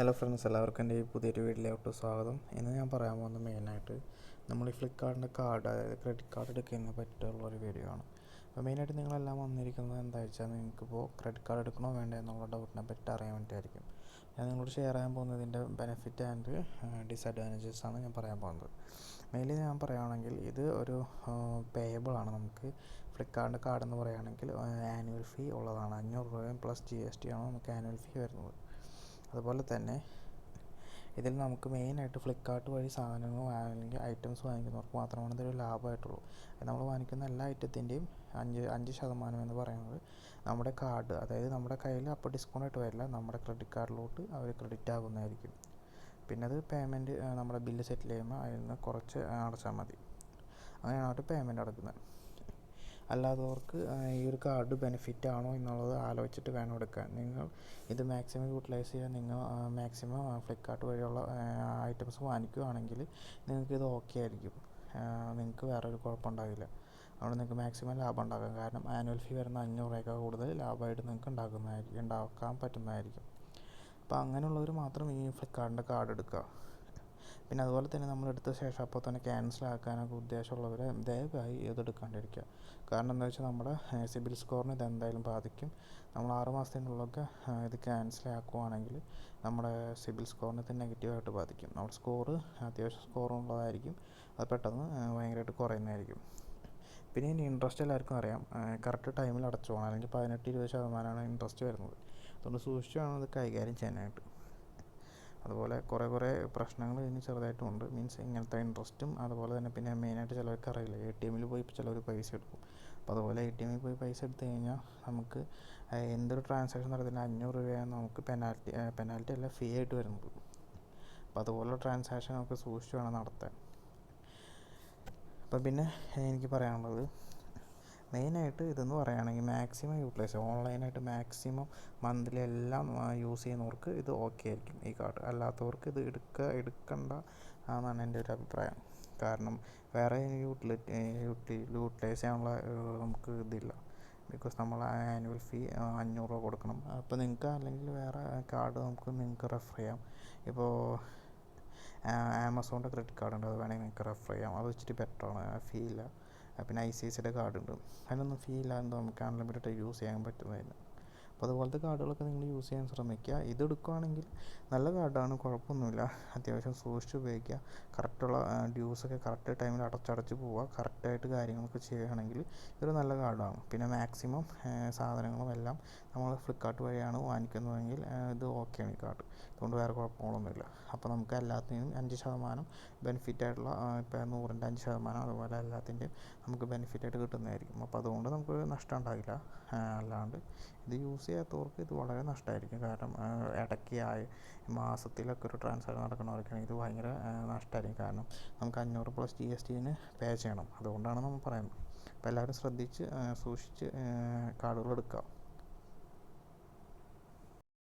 Hello friends, എല്ലാവർക്കും എൻ്റെ ഈ പുതിയൊരു വീഡിയോയിലോട്ട് സ്വാഗതം. ഇന്ന് ഞാൻ പറയാൻ പോകുന്നത് മെയിനായിട്ട് നമ്മൾ ഈ ഫ്ലിപ്കാർട്ടിൻ്റെ കാർഡ്, അതായത് ക്രെഡിറ്റ് കാർഡ് എടുക്കുന്നതിനെ പറ്റിയുള്ളൊരു വീഡിയോ ആണ്. അപ്പോൾ മെയിനായിട്ട് നിങ്ങളെല്ലാം വന്നിരിക്കുന്നത് എന്താ വെച്ചാൽ, നിങ്ങൾക്കിപ്പോൾ ക്രെഡിറ്റ് കാർഡ് എടുക്കണോ വേണ്ടേ എന്നുള്ള ഡൗട്ടിനെ പറ്റി അറിയാൻ വേണ്ടിയിട്ടായിരിക്കും. ഞാൻ നിങ്ങളോട് ഷെയർ ചെയ്യാൻ പോകുന്നതിൻ്റെ ബെനിഫിറ്റ് ആൻഡ് ഡിസഡ്വാൻറ്റേജസ് ആണ് ഞാൻ പറയാൻ പോകുന്നത്. മെയിൻലി ഞാൻ പറയുകയാണെങ്കിൽ ഇത് ഒരു പേയബിൾ ആണ്. നമുക്ക് ഫ്ലിപ്കാർട്ടിൻ്റെ കാർഡ് എന്ന് പറയുകയാണെങ്കിൽ ആനുവൽ ഫീ ഉള്ളതാണ്. 500 രൂപയും പ്ലസ് GST ആണ് നമുക്ക് ആനുവൽ ഫീ വരുന്നത്. അതുപോലെ തന്നെ ഇതിൽ നമുക്ക് മെയിനായിട്ട് ഫ്ലിപ്കാർട്ട് വഴി സാധനങ്ങൾ അല്ലെങ്കിൽ ഐറ്റംസ് വാങ്ങിക്കുന്നവർക്ക് മാത്രമാണ് ഇതൊരു ലാഭമായിട്ടുള്ളൂ. നമ്മൾ വാങ്ങിക്കുന്ന എല്ലാ ഐറ്റത്തിൻ്റെയും 5% എന്ന് പറയുന്നത് നമ്മുടെ കാർഡ്, അതായത് നമ്മുടെ കയ്യിൽ അപ്പോൾ ഡിസ്കൗണ്ട് ആയിട്ട് വരില്ല, നമ്മുടെ ക്രെഡിറ്റ് കാർഡിലോട്ട് അവർ ക്രെഡിറ്റ് ആകുന്നതായിരിക്കും. പിന്നെ അത് പേയ്മെൻറ്റ് നമ്മുടെ ബില്ല് സെറ്റിൽ ചെയ്യുമ്പോൾ അതിൽ നിന്ന് കുറച്ച് അടച്ചാൽ മതി. അങ്ങനെയാണ് അവർ പേയ്മെൻറ്റ് അടക്കുന്നത്. അല്ലാത്തവർക്ക് ഈ ഒരു കാർഡ് ബെനിഫിറ്റ് ആണോ എന്നുള്ളത് ആലോചിച്ചിട്ട് വേണം എടുക്കാൻ. നിങ്ങൾ ഇത് മാക്സിമം യൂട്ടിലൈസ് ചെയ്യാൻ നിങ്ങൾ മാക്സിമം ഫ്ലിപ്കാർട്ട് വഴിയുള്ള ഐറ്റംസ് വാങ്ങിക്കുകയാണെങ്കിൽ നിങ്ങൾക്കിത് ഓക്കെ ആയിരിക്കും. നിങ്ങൾക്ക് വേറൊരു കുഴപ്പമുണ്ടാകില്ല. അതുകൊണ്ട് നിങ്ങൾക്ക് മാക്സിമം ലാഭം ഉണ്ടാക്കാം. കാരണം ആനുവൽ ഫീ വരുന്ന 500 രൂപയേക്കാൾ കൂടുതൽ ലാഭമായിട്ട് നിങ്ങൾക്ക് ഉണ്ടാക്കാൻ പറ്റുന്നതായിരിക്കും. അപ്പോൾ അങ്ങനെയുള്ളവർ മാത്രം ഈ ഫ്ലിപ്കാർട്ടിൻ്റെ കാർഡ് എടുക്കുക. പിന്നെ അതുപോലെ തന്നെ നമ്മൾ എടുത്ത ശേഷം അപ്പോൾ തന്നെ ക്യാൻസൽ ആക്കാനൊക്കെ ഉദ്ദേശമുള്ളവർ ദയവായി ഇതെടുക്കാണ്ടിരിക്കുക. കാരണം എന്താ വെച്ചാൽ നമ്മുടെ സിബിൽ സ്കോറിന് ഇതെന്തായാലും ബാധിക്കും. നമ്മൾ 6 മാസത്തിനുള്ളിലൊക്കെ ഇത് ക്യാൻസൽ ആക്കുവാണെങ്കിൽ നമ്മുടെ സിബിൽ സ്കോറിന് ഇത് നെഗറ്റീവായിട്ട് ബാധിക്കും. നമ്മുടെ സ്കോറ് അത്യാവശ്യം സ്കോറുള്ളതായിരിക്കും, അത് പെട്ടെന്ന് ഭയങ്കരമായിട്ട് കുറയുന്നതായിരിക്കും. പിന്നെ ഇനി ഇൻട്രസ്റ്റ് എല്ലാവർക്കും അറിയാം, കറക്റ്റ് ടൈമിൽ അടച്ചു പോകണം. അല്ലെങ്കിൽ 18-20% ഇൻട്രസ്റ്റ് വരുന്നത്. അതുകൊണ്ട് സൂക്ഷിച്ച് വേണം അത് കൈകാര്യം ചെയ്യാനായിട്ട്. അതുപോലെ കുറേ പ്രശ്നങ്ങൾ ഇതിന് ചെറുതായിട്ടുമുണ്ട്. മീൻസ് ഇങ്ങനത്തെ ഇൻട്രസ്റ്റും അതുപോലെ തന്നെ പിന്നെ മെയിനായിട്ട് ചിലവർക്ക് അറിയില്ല, ATM പോയി ചിലവർ പൈസ എടുക്കും. അപ്പോൾ അതുപോലെ ATM പോയി പൈസ എടുത്തു കഴിഞ്ഞാൽ നമുക്ക് എന്തൊരു ട്രാൻസാക്ഷൻ നടത്തുന്ന 500 രൂപയാണ് നമുക്ക് പെനാൽറ്റി അല്ല, ഫീ ആയിട്ട് വരുന്നത്. അപ്പോൾ അതുപോലുള്ള ട്രാൻസാക്ഷൻ നമുക്ക് സൂക്ഷിച്ച് വേണം നടത്താൻ. അപ്പം പിന്നെ എനിക്ക് പറയാനുള്ളത്, മെയിനായിട്ട് ഇതെന്ന് പറയുകയാണെങ്കിൽ മാക്സിമം യൂട്ടിലൈസ് ചെയ്യുക. ഓൺലൈനായിട്ട് മാക്സിമം മന്ത്ലി എല്ലാം യൂസ് ചെയ്യുന്നവർക്ക് ഇത് ഓക്കെ ആയിരിക്കും ഈ കാർഡ്. അല്ലാത്തവർക്ക് ഇത് എടുക്കണ്ട എന്നാണ് എൻ്റെ ഒരു അഭിപ്രായം. കാരണം വേറെ യൂട്ടിലൈസ് ചെയ്യാനുള്ള നമുക്ക് ഇതില്ല. ബിക്കോസ് നമ്മൾ ആനുവൽ ഫീ 500 രൂപ കൊടുക്കണം. അപ്പോൾ നിങ്ങൾക്ക് അല്ലെങ്കിൽ വേറെ കാർഡ് നിങ്ങൾക്ക് റെഫർ ചെയ്യാം. ഇപ്പോൾ ആമസോണിൻ്റെ ക്രെഡിറ്റ് കാർഡ് ഉണ്ട്, അത് വേണമെങ്കിൽ നിങ്ങൾക്ക് റെഫർ ചെയ്യാം. അത് വെച്ചിട്ട് ബെറ്ററാണ്, ഫീ ഇല്ല. പിന്നെ ICICIയുടെ കാർഡ് ഉണ്ട്, അതിനൊന്നും ഫീ ഇല്ലാതെ നമുക്ക് അൺലിമിറ്റഡ് യൂസ് ചെയ്യാൻ പറ്റുന്നതിന്. അപ്പോൾ അതുപോലത്തെ കാർഡുകളൊക്കെ നിങ്ങൾ യൂസ് ചെയ്യാൻ ശ്രമിക്കുക. ഇതെടുക്കുകയാണെങ്കിൽ നല്ല കാർഡാണ്, കുഴപ്പമൊന്നുമില്ല. അത്യാവശ്യം സൂക്ഷിച്ച് ഉപയോഗിക്കുക. കറക്റ്റുള്ള ഡ്യൂസൊക്കെ കറക്റ്റ് ടൈമിൽ അടച്ച് പോവുക. കറക്റ്റായിട്ട് കാര്യങ്ങളൊക്കെ ചെയ്യുകയാണെങ്കിൽ ഇതൊരു നല്ല കാർഡാണ്. പിന്നെ മാക്സിമം സാധനങ്ങളും എല്ലാം നമ്മൾ ഫ്ലിപ്കാർട്ട് വഴിയാണ് വാങ്ങിക്കുന്നതെങ്കിൽ ഇത് ഓക്കെയാണ് ഈ കാർഡ്. അതുകൊണ്ട് വേറെ കുഴപ്പങ്ങളൊന്നുമില്ല. അപ്പോൾ നമുക്ക് എല്ലാത്തിനും 5% ബെനിഫിറ്റായിട്ടുള്ള, ഇപ്പോൾ 100ൻ്റെ 5%, അതുപോലെ എല്ലാത്തിൻ്റെയും നമുക്ക് ബെനിഫിറ്റായിട്ട് കിട്ടുന്നതായിരിക്കും. അപ്പോൾ അതുകൊണ്ട് നമുക്ക് നഷ്ടം ഉണ്ടാകില്ല. അല്ലാണ്ട് ഇത് യൂസ് ചെയ്യാത്തവർക്ക് ഇത് വളരെ നഷ്ടമായിരിക്കും. കാരണം ഇടയ്ക്ക് മാസത്തിലൊക്കെ ഒരു ട്രാൻസാക്ഷൻ നടക്കണവർക്കാണെങ്കിൽ ഇത് ഭയങ്കര നഷ്ടമായിരിക്കും. കാരണം നമുക്ക് 500 പ്ലസ് GSTന് പേ ചെയ്യണം. അതുകൊണ്ടാണ് നമ്മൾ പറയുന്നത്. അപ്പോൾ എല്ലാവരും ശ്രദ്ധിച്ച് സൂക്ഷിച്ച് കാർഡുകൾ എടുക്കുക.